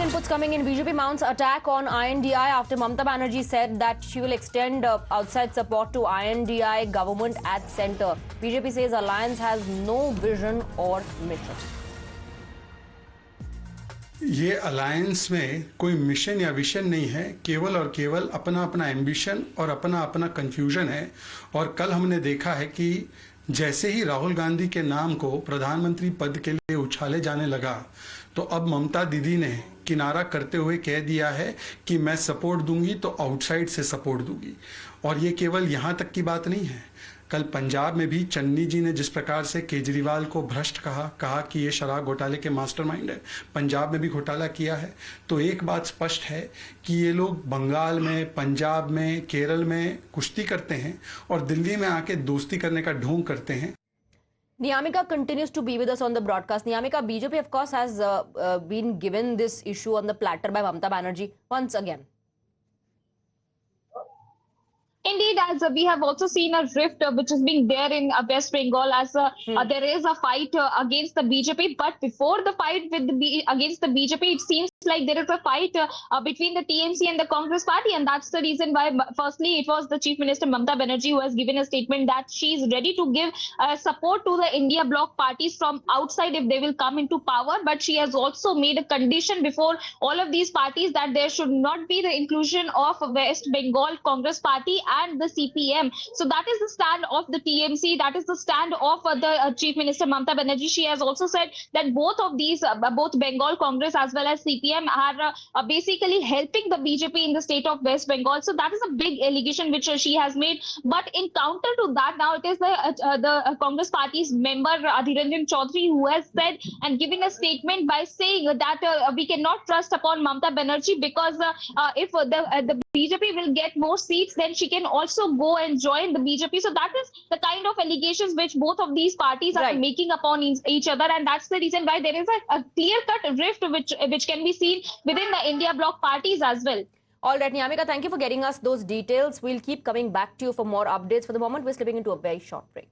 Trending inputs coming in. BJP mounts attack on INDI after Mamata Banerjee said that she will extend outside support to INDI government at centre. BJP says alliance has no vision or mission. ये alliance में कोई mission या vision नहीं है, केवल और केवल अपना अपना एम्बिशन और अपना अपना कंफ्यूजन है। और कल हमने देखा है कि जैसे ही राहुल गांधी के नाम को प्रधानमंत्री पद के लिए उछाले जाने लगा, तो अब ममता दीदी ने किनारा करते हुए कह दिया है कि मैं सपोर्ट दूंगी तो आउटसाइड से सपोर्ट दूंगी। और ये केवल यहाँ तक की बात नहीं है, कल पंजाब में भी चन्नी जी ने जिस प्रकार से केजरीवाल को भ्रष्ट कहा कि ये शराब घोटाले के मास्टरमाइंड है, पंजाब में भी घोटाला किया है। तो एक बात स्पष्ट है कि ये लोग बंगाल में, पंजाब में, केरल में कुश्ती करते हैं और दिल्ली में आके दोस्ती करने का ढोंग करते हैं। Niyamika continues to be with us on the broadcast. Niyamika, BJP of course has been given this issue on the platter by Mamata Banerjee once again. Indeed, as we have also seen a rift which is being there in West Bengal, as there is a fight against the BJP. But before the fight against the BJP, it seems like there is a fight between the TMC and the Congress party, and that's the reason why. Firstly, it was the Chief Minister Mamata Banerjee who has given a statement that she is ready to give support to the India bloc parties from outside if they will come into power. But she has also made a condition before all of these parties that there should not be the inclusion of West Bengal Congress party and the CPM. So that is the stand of the TMC. That is the stand of the Chief Minister Mamata Banerjee. She has also said that both of these, both Bengal Congress as well as CPM, are basically helping the BJP in the state of West Bengal. So that is a big allegation which she has made. But in counter to that, now it is the Congress party's member Adhir Ranjan Chaudhary who has said and given a statement by saying that we cannot trust upon Mamata Banerjee because if the BJP will get more seats, then she can also go and join the BJP. So that is the kind of allegations which both of these parties are making upon each other, and that's the reason why there is a clear-cut rift which can be seen within the India bloc parties as well. All right, Niyamika, thank you for getting us those details. We'll keep coming back to you for more updates. For the moment, we're slipping into a very short break.